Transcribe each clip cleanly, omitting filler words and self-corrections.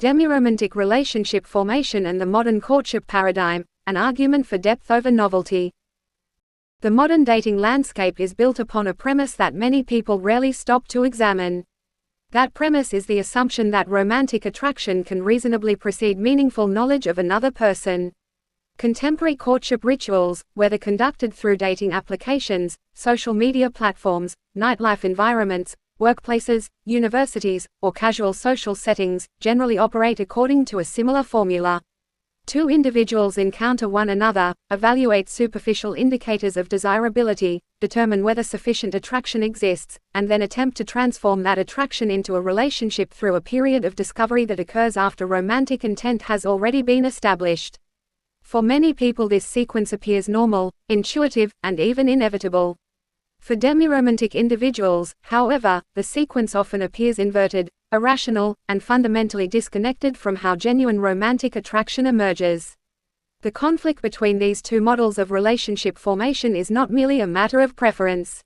Demi-romantic relationship formation and the modern courtship paradigm, an argument for depth over novelty. The modern dating landscape is built upon a premise that many people rarely stop to examine. That premise is the assumption that romantic attraction can reasonably precede meaningful knowledge of another person. Contemporary courtship rituals, whether conducted through dating applications, social media platforms, nightlife environments, workplaces, universities, or casual social settings, generally operate according to a similar formula. Two individuals encounter one another, evaluate superficial indicators of desirability, determine whether sufficient attraction exists, and then attempt to transform that attraction into a relationship through a period of discovery that occurs after romantic intent has already been established. For many people, this sequence appears normal, intuitive, and even inevitable. For demi-romantic individuals, however, the sequence often appears inverted, irrational, and fundamentally disconnected from how genuine romantic attraction emerges. The conflict between these two models of relationship formation is not merely a matter of preference.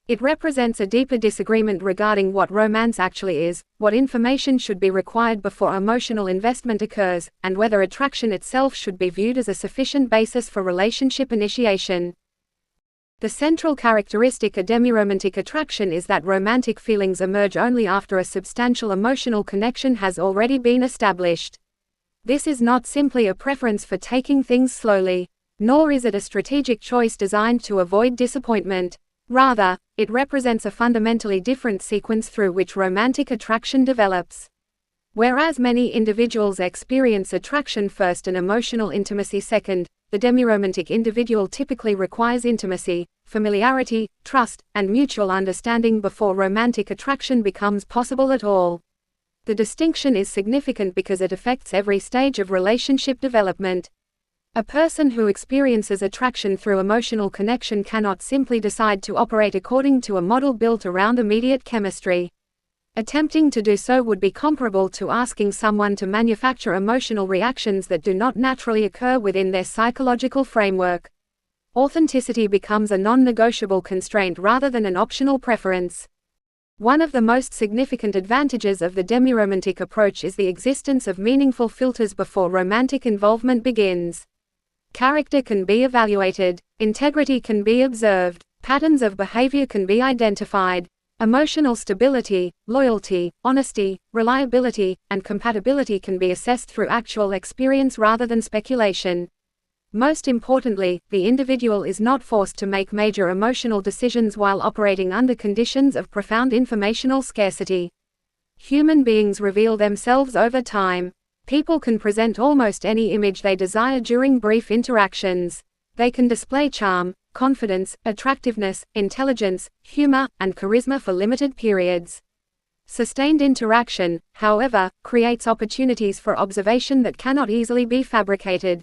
It represents a deeper disagreement regarding what romance actually is, what information should be required before emotional investment occurs, and whether attraction itself should be viewed as a sufficient basis for relationship initiation. The central characteristic of demi-romantic attraction is that romantic feelings emerge only after a substantial emotional connection has already been established. This is not simply a preference for taking things slowly, nor is it a strategic choice designed to avoid disappointment. Rather, it represents a fundamentally different sequence through which romantic attraction develops. Whereas many individuals experience attraction first and emotional intimacy second, the demi-romantic individual typically requires intimacy, familiarity, trust, and mutual understanding before romantic attraction becomes possible at all. The distinction is significant because it affects every stage of relationship development. A person who experiences attraction through emotional connection cannot simply decide to operate according to a model built around immediate chemistry. Attempting to do so would be comparable to asking someone to manufacture emotional reactions that do not naturally occur within their psychological framework. Authenticity becomes a non-negotiable constraint rather than an optional preference. One of the most significant advantages of the demi-romantic approach is the existence of meaningful filters before romantic involvement begins. Character can be evaluated, integrity can be observed, patterns of behavior can be identified. Emotional stability, loyalty, honesty, reliability, and compatibility can be assessed through actual experience rather than speculation. Most importantly, the individual is not forced to make major emotional decisions while operating under conditions of profound informational scarcity. Human beings reveal themselves over time. People can present almost any image they desire during brief interactions. They can display charm, confidence, attractiveness, intelligence, humor, and charisma for limited periods. Sustained interaction, however, creates opportunities for observation that cannot easily be fabricated.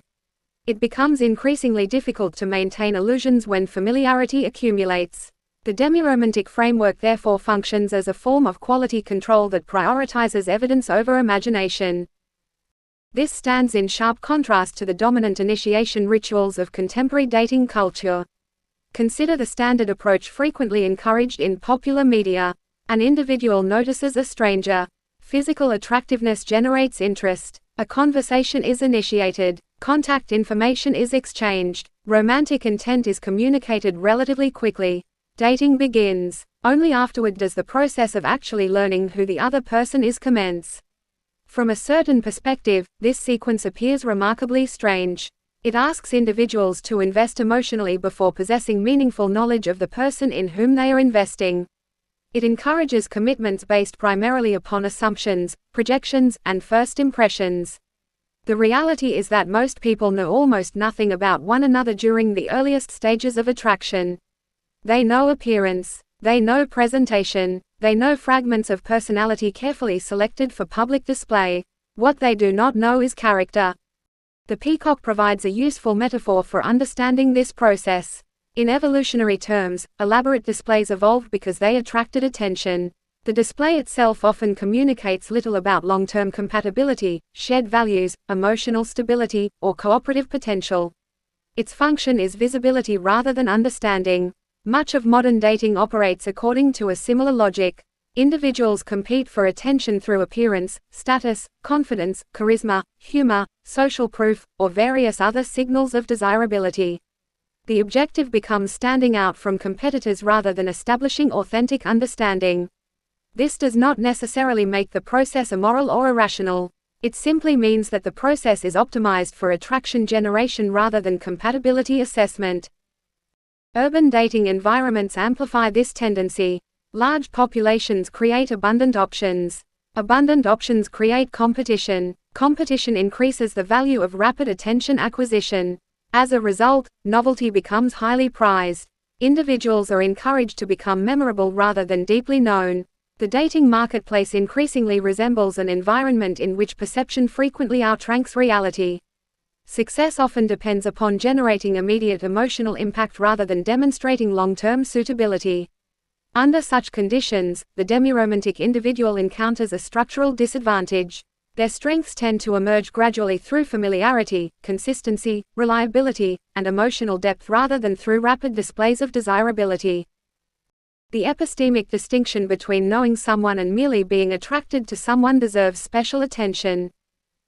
It becomes increasingly difficult to maintain illusions when familiarity accumulates. The demi-romantic framework therefore functions as a form of quality control that prioritizes evidence over imagination. This stands in sharp contrast to the dominant initiation rituals of contemporary dating culture. Consider the standard approach frequently encouraged in popular media. An individual notices a stranger. Physical attractiveness generates interest. A conversation is initiated. Contact information is exchanged. Romantic intent is communicated relatively quickly. Dating begins. Only afterward does the process of actually learning who the other person is commence. From a certain perspective, this sequence appears remarkably strange. It asks individuals to invest emotionally before possessing meaningful knowledge of the person in whom they are investing. It encourages commitments based primarily upon assumptions, projections, and first impressions. The reality is that most people know almost nothing about one another during the earliest stages of attraction. They know appearance. They know presentation. They know fragments of personality carefully selected for public display. What they do not know is character. The peacock provides a useful metaphor for understanding this process. In evolutionary terms, elaborate displays evolved because they attracted attention. The display itself often communicates little about long-term compatibility, shared values, emotional stability, or cooperative potential. Its function is visibility rather than understanding. Much of modern dating operates according to a similar logic. Individuals compete for attention through appearance, status, confidence, charisma, humor, social proof, or various other signals of desirability. The objective becomes standing out from competitors rather than establishing authentic understanding. This does not necessarily make the process immoral or irrational. It simply means that the process is optimized for attraction generation rather than compatibility assessment. Urban dating environments amplify this tendency. Large populations create abundant options. Abundant options create competition. Competition increases the value of rapid attention acquisition. As a result, novelty becomes highly prized. Individuals are encouraged to become memorable rather than deeply known. The dating marketplace increasingly resembles an environment in which perception frequently outranks reality. Success often depends upon generating immediate emotional impact rather than demonstrating long-term suitability. Under such conditions, the demi-romantic individual encounters a structural disadvantage. Their strengths tend to emerge gradually through familiarity, consistency, reliability, and emotional depth rather than through rapid displays of desirability. The epistemic distinction between knowing someone and merely being attracted to someone deserves special attention.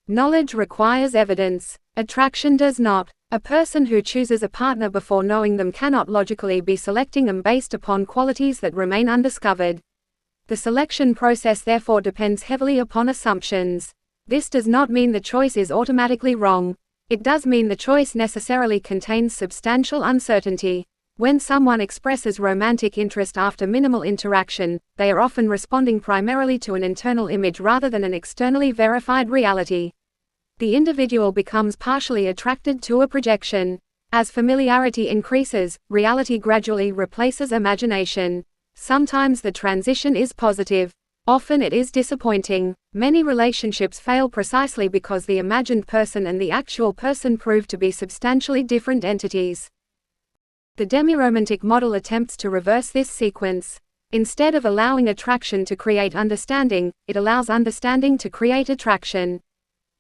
Knowledge requires evidence. Attraction does not. A person who chooses a partner before knowing them cannot logically be selecting them based upon qualities that remain undiscovered. The selection process therefore depends heavily upon assumptions. This does not mean the choice is automatically wrong. It does mean the choice necessarily contains substantial uncertainty. When someone expresses romantic interest after minimal interaction, they are often responding primarily to an internal image rather than an externally verified reality. The individual becomes partially attracted to a projection. As familiarity increases, reality gradually replaces imagination. Sometimes the transition is positive. Often it is disappointing. Many relationships fail precisely because the imagined person and the actual person prove to be substantially different entities. The demi-romantic model attempts to reverse this sequence. Instead of allowing attraction to create understanding, it allows understanding to create attraction.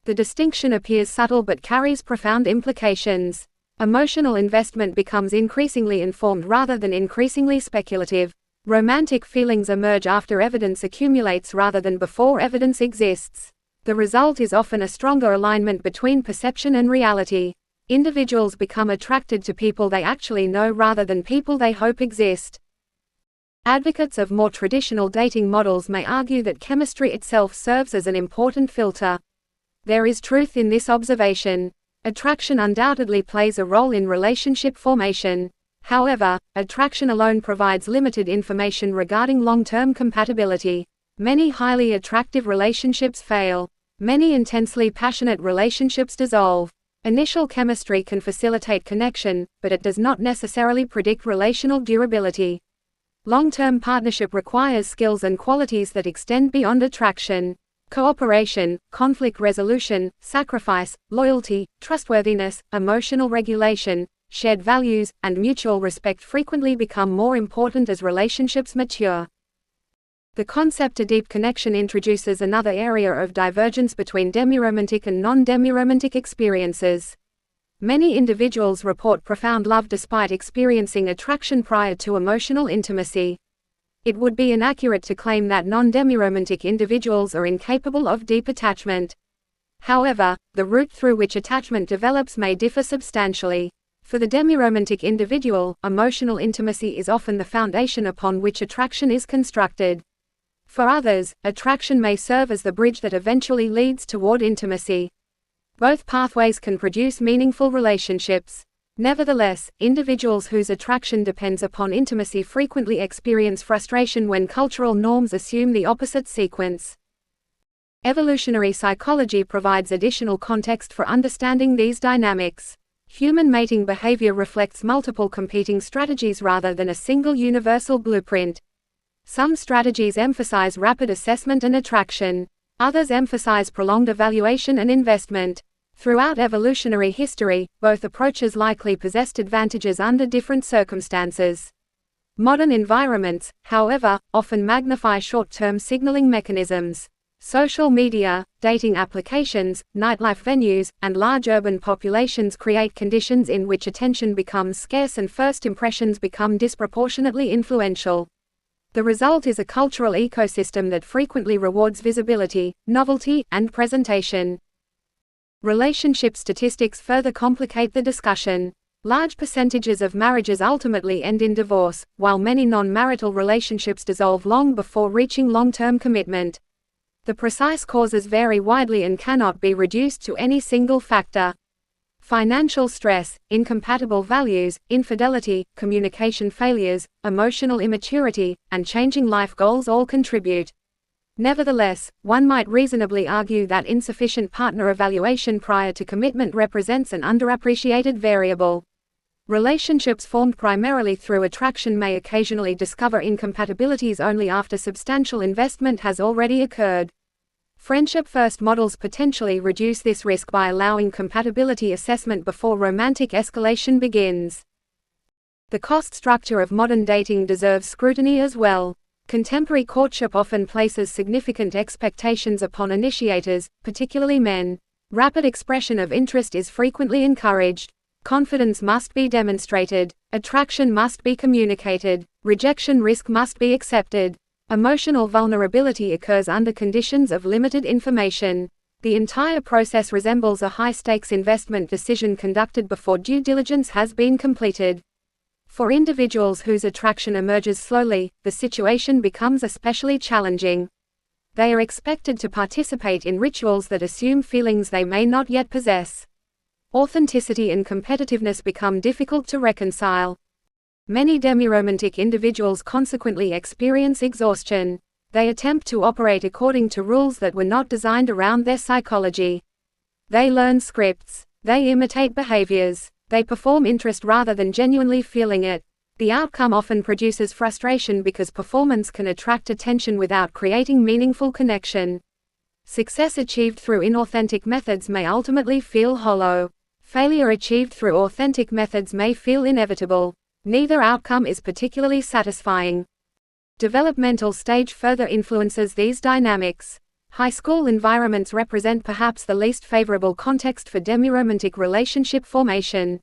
The distinction appears subtle but carries profound implications. Emotional investment becomes increasingly informed rather than increasingly speculative. Romantic feelings emerge after evidence accumulates rather than before evidence exists. The result is often a stronger alignment between perception and reality. Individuals become attracted to people they actually know rather than people they hope exist. Advocates of more traditional dating models may argue that chemistry itself serves as an important filter. There is truth in this observation. Attraction undoubtedly plays a role in relationship formation. However, attraction alone provides limited information regarding long-term compatibility. Many highly attractive relationships fail. Many intensely passionate relationships dissolve. Initial chemistry can facilitate connection, but it does not necessarily predict relational durability. Long-term partnership requires skills and qualities that extend beyond attraction. Cooperation, conflict resolution, sacrifice, loyalty, trustworthiness, emotional regulation, shared values, and mutual respect frequently become more important as relationships mature. The concept of deep connection introduces another area of divergence between demi-romantic and non-demi-romantic experiences. Many individuals report profound love despite experiencing attraction prior to emotional intimacy. It would be inaccurate to claim that non-demi-romantic individuals are incapable of deep attachment. However, the route through which attachment develops may differ substantially. For the demi-romantic individual, emotional intimacy is often the foundation upon which attraction is constructed. For others, attraction may serve as the bridge that eventually leads toward intimacy. Both pathways can produce meaningful relationships. Nevertheless, individuals whose attraction depends upon intimacy frequently experience frustration when cultural norms assume the opposite sequence. Evolutionary psychology provides additional context for understanding these dynamics. Human mating behavior reflects multiple competing strategies rather than a single universal blueprint. Some strategies emphasize rapid assessment and attraction. Others emphasize prolonged evaluation and investment. Throughout evolutionary history, both approaches likely possessed advantages under different circumstances. Modern environments, however, often magnify short-term signaling mechanisms. Social media, dating applications, nightlife venues, and large urban populations create conditions in which attention becomes scarce and first impressions become disproportionately influential. The result is a cultural ecosystem that frequently rewards visibility, novelty, and presentation. Relationship statistics further complicate the discussion. Large percentages of marriages ultimately end in divorce, while many non-marital relationships dissolve long before reaching long-term commitment. The precise causes vary widely and cannot be reduced to any single factor. Financial stress, incompatible values, infidelity, communication failures, emotional immaturity, and changing life goals all contribute. Nevertheless, one might reasonably argue that insufficient partner evaluation prior to commitment represents an underappreciated variable. Relationships formed primarily through attraction may occasionally discover incompatibilities only after substantial investment has already occurred. Friendship-first models potentially reduce this risk by allowing compatibility assessment before romantic escalation begins. The cost structure of modern dating deserves scrutiny as well. Contemporary courtship often places significant expectations upon initiators, particularly men. Rapid expression of interest is frequently encouraged. Confidence must be demonstrated. Attraction must be communicated. Rejection risk must be accepted. Emotional vulnerability occurs under conditions of limited information. The entire process resembles a high-stakes investment decision conducted before due diligence has been completed. For individuals whose attraction emerges slowly, the situation becomes especially challenging. They are expected to participate in rituals that assume feelings they may not yet possess. Authenticity and competitiveness become difficult to reconcile. Many demi-romantic individuals consequently experience exhaustion. They attempt to operate according to rules that were not designed around their psychology. They learn scripts. They imitate behaviors. They perform interest rather than genuinely feeling it. The outcome often produces frustration because performance can attract attention without creating meaningful connection. Success achieved through inauthentic methods may ultimately feel hollow. Failure achieved through authentic methods may feel inevitable. Neither outcome is particularly satisfying. Developmental stage further influences these dynamics. High school environments represent perhaps the least favorable context for demi-romantic relationship formation.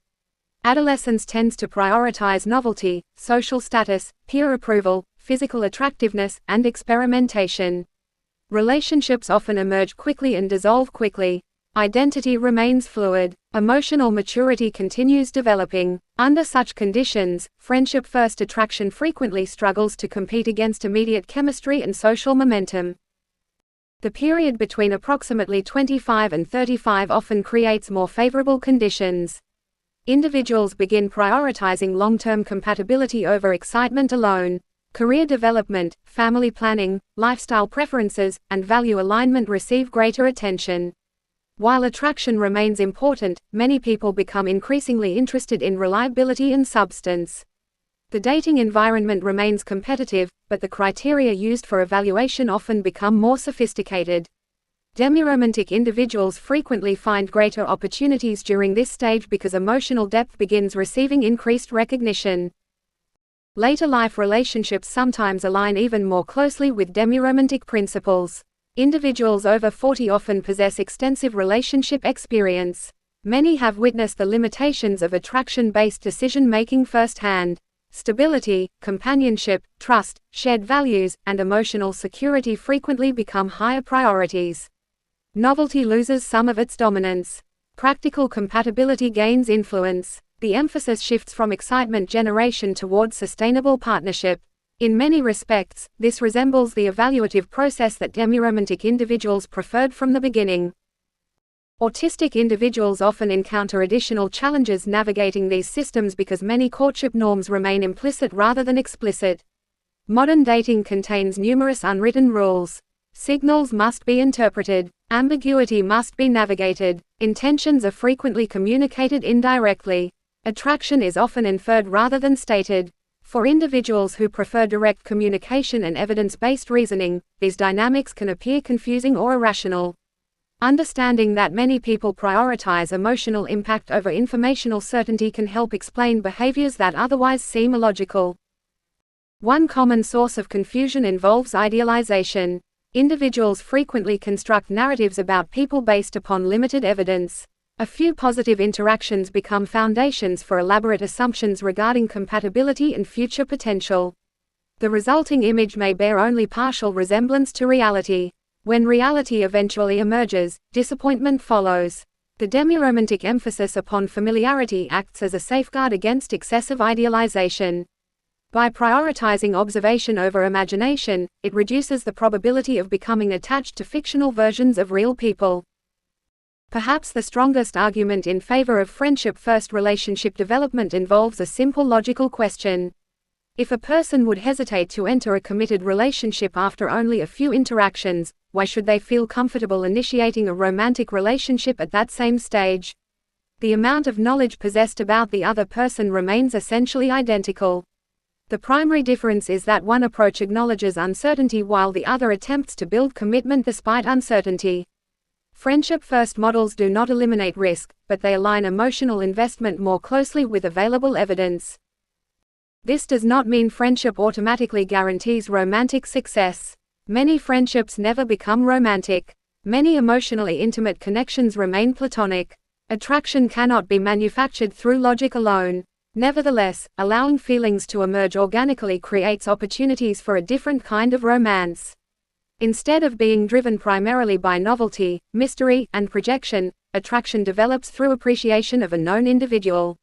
Adolescence tends to prioritize novelty, social status, peer approval, physical attractiveness, and experimentation. Relationships often emerge quickly and dissolve quickly. Identity remains fluid. Emotional maturity continues developing. Under such conditions, friendship-first attraction frequently struggles to compete against immediate chemistry and social momentum. The period between approximately 25 and 35 often creates more favorable conditions. Individuals begin prioritizing long-term compatibility over excitement alone. Career development, family planning, lifestyle preferences, and value alignment receive greater attention. While attraction remains important, many people become increasingly interested in reliability and substance. The dating environment remains competitive, but the criteria used for evaluation often become more sophisticated. Demi-romantic individuals frequently find greater opportunities during this stage because emotional depth begins receiving increased recognition. Later life relationships sometimes align even more closely with demi-romantic principles. Individuals over 40 often possess extensive relationship experience. Many have witnessed the limitations of attraction-based decision-making firsthand. Stability, companionship, trust, shared values, and emotional security frequently become higher priorities. Novelty loses some of its dominance. Practical compatibility gains influence. The emphasis shifts from excitement generation towards sustainable partnership. In many respects, this resembles the evaluative process that demi-romantic individuals preferred from the beginning. Autistic individuals often encounter additional challenges navigating these systems because many courtship norms remain implicit rather than explicit. Modern dating contains numerous unwritten rules. Signals must be interpreted. Ambiguity must be navigated. Intentions are frequently communicated indirectly. Attraction is often inferred rather than stated. For individuals who prefer direct communication and evidence-based reasoning, these dynamics can appear confusing or irrational. Understanding that many people prioritize emotional impact over informational certainty can help explain behaviors that otherwise seem illogical. One common source of confusion involves idealization. Individuals frequently construct narratives about people based upon limited evidence. A few positive interactions become foundations for elaborate assumptions regarding compatibility and future potential. The resulting image may bear only partial resemblance to reality. When reality eventually emerges, disappointment follows. The demi-romantic emphasis upon familiarity acts as a safeguard against excessive idealization. By prioritizing observation over imagination, it reduces the probability of becoming attached to fictional versions of real people. Perhaps the strongest argument in favor of friendship-first relationship development involves a simple logical question. If a person would hesitate to enter a committed relationship after only a few interactions, why should they feel comfortable initiating a romantic relationship at that same stage? The amount of knowledge possessed about the other person remains essentially identical. The primary difference is that one approach acknowledges uncertainty while the other attempts to build commitment despite uncertainty. Friendship-first models do not eliminate risk, but they align emotional investment more closely with available evidence. This does not mean friendship automatically guarantees romantic success. Many friendships never become romantic. Many emotionally intimate connections remain platonic. Attraction cannot be manufactured through logic alone. Nevertheless, allowing feelings to emerge organically creates opportunities for a different kind of romance. Instead of being driven primarily by novelty, mystery, and projection, attraction develops through appreciation of a known individual.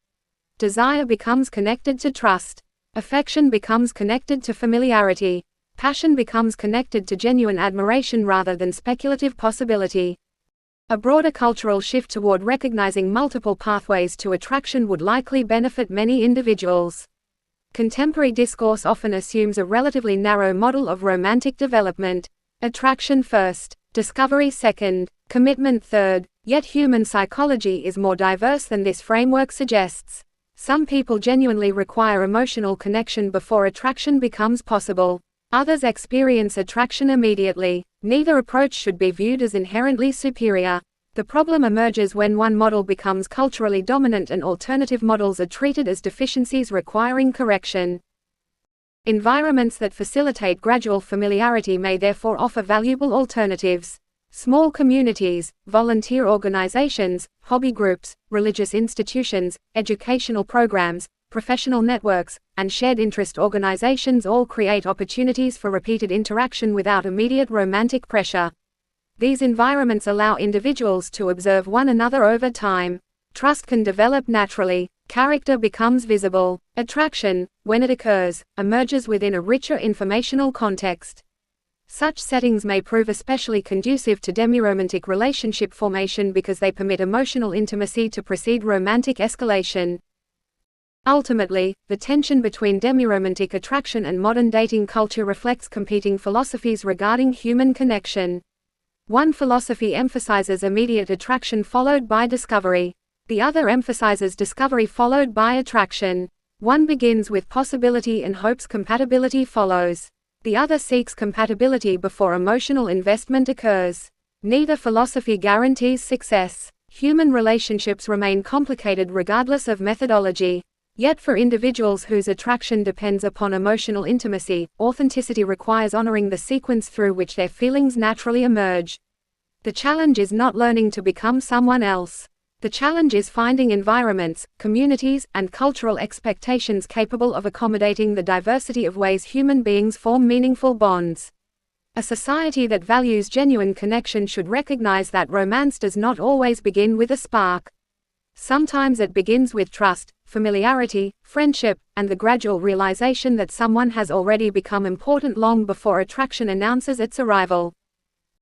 Desire becomes connected to trust. Affection becomes connected to familiarity. Passion becomes connected to genuine admiration rather than speculative possibility. A broader cultural shift toward recognizing multiple pathways to attraction would likely benefit many individuals. Contemporary discourse often assumes a relatively narrow model of romantic development. Attraction first, discovery second, commitment third, yet human psychology is more diverse than this framework suggests. Some people genuinely require emotional connection before attraction becomes possible. Others experience attraction immediately. Neither approach should be viewed as inherently superior. The problem emerges when one model becomes culturally dominant and alternative models are treated as deficiencies requiring correction. Environments that facilitate gradual familiarity may therefore offer valuable alternatives. Small communities, volunteer organizations, hobby groups, religious institutions, educational programs, professional networks, and shared interest organizations all create opportunities for repeated interaction without immediate romantic pressure. These environments allow individuals to observe one another over time. Trust can develop naturally. Character becomes visible. Attraction, when it occurs, emerges within a richer informational context. Such settings may prove especially conducive to demi-romantic relationship formation because they permit emotional intimacy to precede romantic escalation. Ultimately, the tension between demi-romantic attraction and modern dating culture reflects competing philosophies regarding human connection. One philosophy emphasizes immediate attraction followed by discovery. The other emphasizes discovery followed by attraction. One begins with possibility and hopes compatibility follows. The other seeks compatibility before emotional investment occurs. Neither philosophy guarantees success. Human relationships remain complicated regardless of methodology. Yet for individuals whose attraction depends upon emotional intimacy, authenticity requires honoring the sequence through which their feelings naturally emerge. The challenge is not learning to become someone else. The challenge is finding environments, communities, and cultural expectations capable of accommodating the diversity of ways human beings form meaningful bonds. A society that values genuine connection should recognize that romance does not always begin with a spark. Sometimes it begins with trust, familiarity, friendship, and the gradual realization that someone has already become important long before attraction announces its arrival.